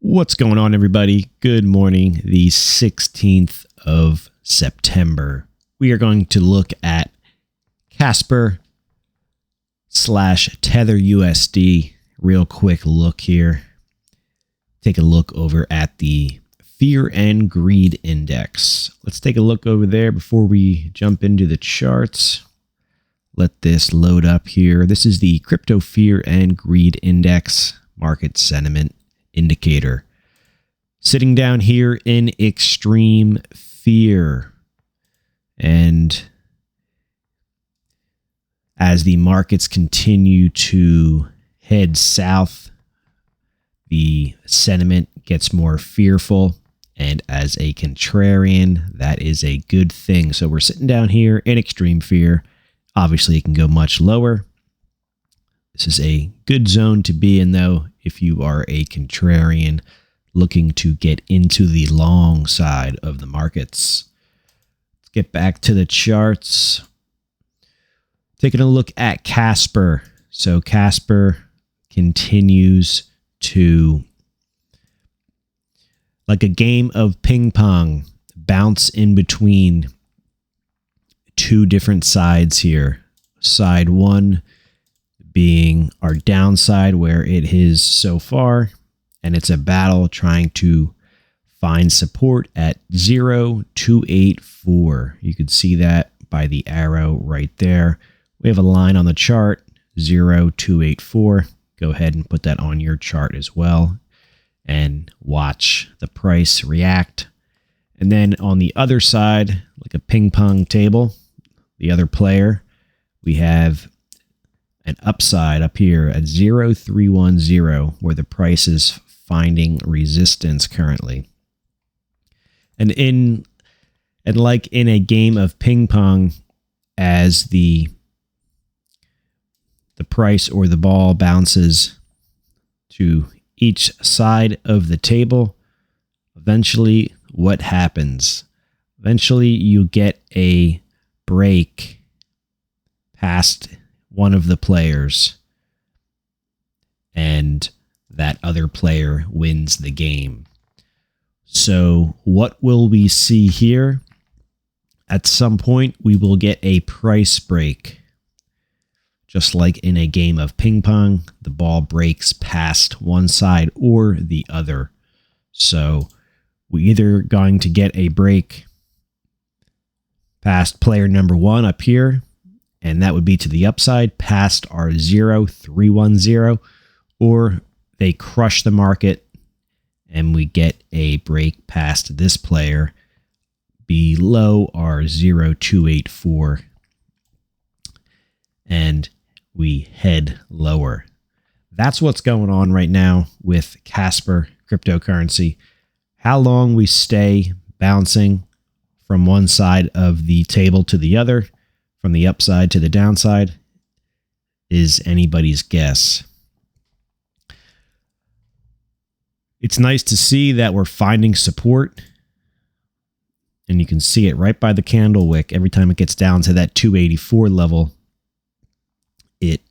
What's going on, everybody? Good morning, the 16th of September. We are going to look at Casper / Tether USD. Real quick look here. Take a look over at the Fear and Greed Index. Let's take a look over there before we jump into the charts. Let this load up here. This is the Crypto Fear and Greed Index market sentiment indicator. Sitting down here in extreme fear. And as the markets continue to head south, the sentiment gets more fearful. And as a contrarian, that is a good thing. So we're sitting down here in extreme fear. Obviously, it can go much lower. This is a good zone to be in, though, if you are a contrarian looking to get into the long side of the markets. Let's get back to the charts. Taking a look at Casper. So Casper continues to, like a game of ping pong, bounce in between two different sides here. Side one being our downside where it is so far, and it's a battle trying to find support at 0.284. You can see that by the arrow right there. We have a line on the chart, 0.284. Go ahead and put that on your chart as well and watch the price react. And then on the other side, like a ping pong table, the other player, we have an upside up here at 0.310 where the price is finding resistance currently. And like in a game of ping pong, as the price or the ball bounces to each side of the table, eventually what happens? Eventually you get a break past one of the players, and that other player wins the game. So what will we see here? At some point, we will get a price break. Just like in a game of ping pong, the ball breaks past one side or the other. So we're either going to get a break past player number one up here, and that would be to the upside past our 0.310, or they crush the market and we get a break past this player below our 0.284 and we head lower. That's what's going on right now with Casper cryptocurrency. How long we stay bouncing from one side of the table to the other, from the upside to the downside, is anybody's guess. It's nice to see that we're finding support, and you can see it right by the candle wick. Every time it gets down to that 284 level, it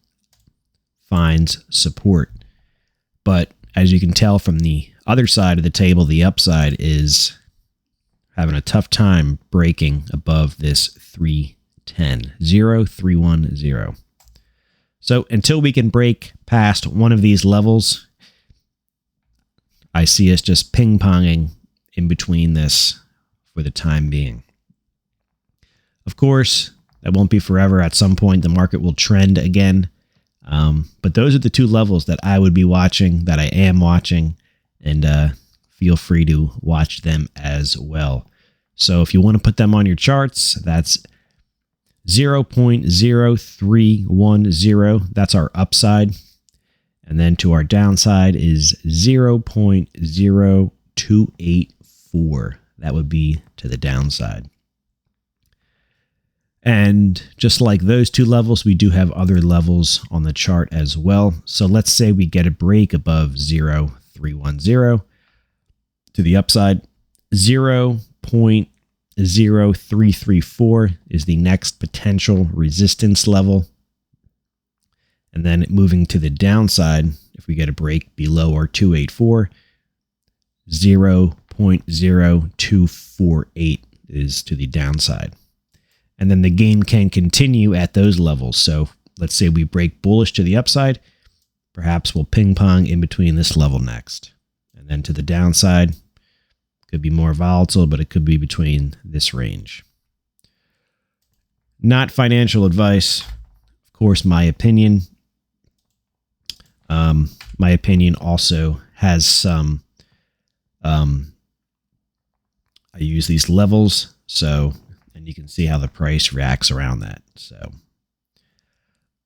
finds support. But as you can tell from the other side of the table, the upside is having a tough time breaking above this 0.310. So until we can break past one of these levels, I see us just ping-ponging in between this for the time being. Of course, that won't be forever. At some point, the market will trend again. But those are the two levels that I would be watching, that I am watching, and feel free to watch them as well. So if you want to put them on your charts, that's 0.0310. That's our upside. And then to our downside is 0.0284. That would be to the downside. And just like those two levels, we do have other levels on the chart as well. So let's say we get a break above 0.310 to the upside. 0.0334 is the next potential resistance level. And then moving to the downside, if we get a break below our 284, 0.0248 is to the downside. And then the game can continue at those levels. So let's say we break bullish to the upside. Perhaps we'll ping pong in between this level next. And then to the downside, could be more volatile, but it could be between this range. Not financial advice. Of course, my opinion. My opinion also has some, I use these levels, and you can see how the price reacts around that. So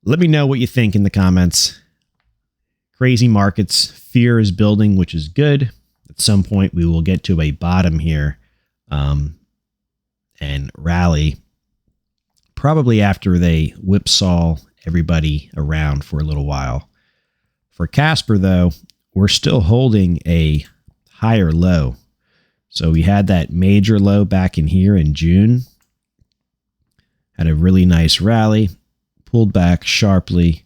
let me know what you think in the comments. Crazy markets, fear is building, which is good. At some point, we will get to a bottom here and rally, probably after they whipsaw everybody around for a little while. For Casper, though, we're still holding a higher low. So we had that major low back in here in June. Had a really nice rally, pulled back sharply,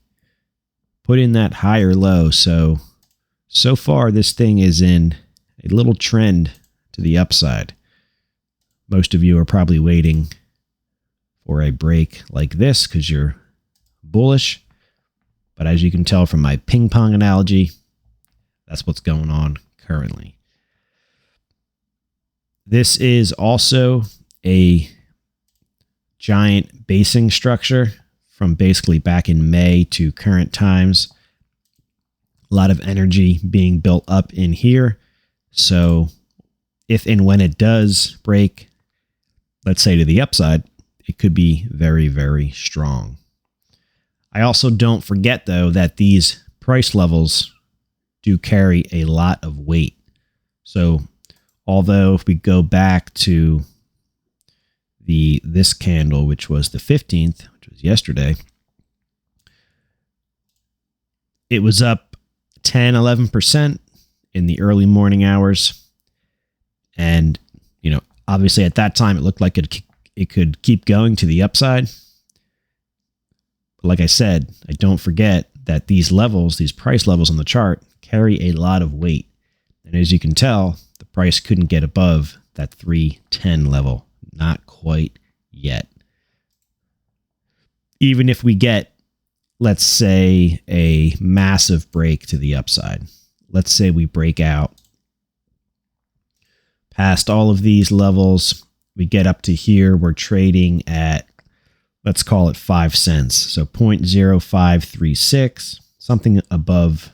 put in that higher low. So far, this thing is in a little trend to the upside. Most of you are probably waiting for a break like this because you're bullish. But as you can tell from my ping pong analogy, that's what's going on currently. This is also a giant basing structure from basically back in May to current times. A lot of energy being built up in here. So if and when it does break, let's say to the upside, it could be very, very strong. I also don't forget, though, that these price levels do carry a lot of weight. So although if we go back to this candle, which was the 15th, which was yesterday, it was up 10, 11% in the early morning hours. And, obviously at that time, it looked like it could keep going to the upside. But like I said, I don't forget that these levels, these price levels on the chart, carry a lot of weight. And as you can tell, the price couldn't get above that 310 level. Not quite yet. Even if we get, let's say, a massive break to the upside. Let's say we break out past all of these levels. We get up to here. We're trading at, let's call it 5 cents. So 0.0536, something above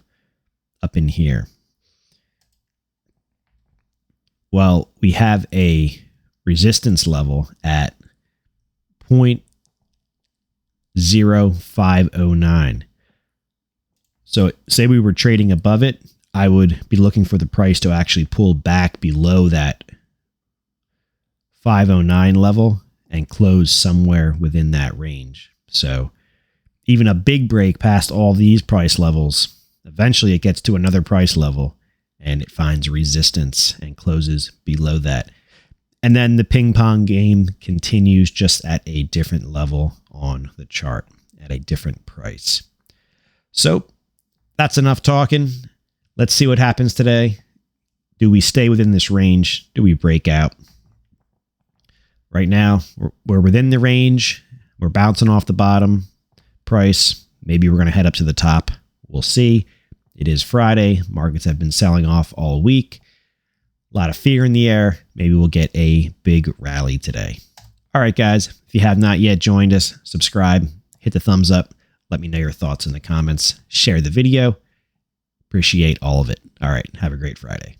up in here. Well, we have a resistance level at 0.0509. So say we were trading above it, I would be looking for the price to actually pull back below that 509 level and close somewhere within that range. So even a big break past all these price levels, eventually it gets to another price level and it finds resistance and closes below that. And then the ping pong game continues just at a different level on the chart at a different price. So that's enough talking. Let's see what happens today. Do we stay within this range? Do we break out? Right now, we're within the range. We're bouncing off the bottom price. Maybe we're going to head up to the top. We'll see. It is Friday. Markets have been selling off all week. A lot of fear in the air. Maybe we'll get a big rally today. All right, guys. If you have not yet joined us, subscribe, hit the thumbs up. Let me know your thoughts in the comments. Share the video. Appreciate all of it. All right. Have a great Friday.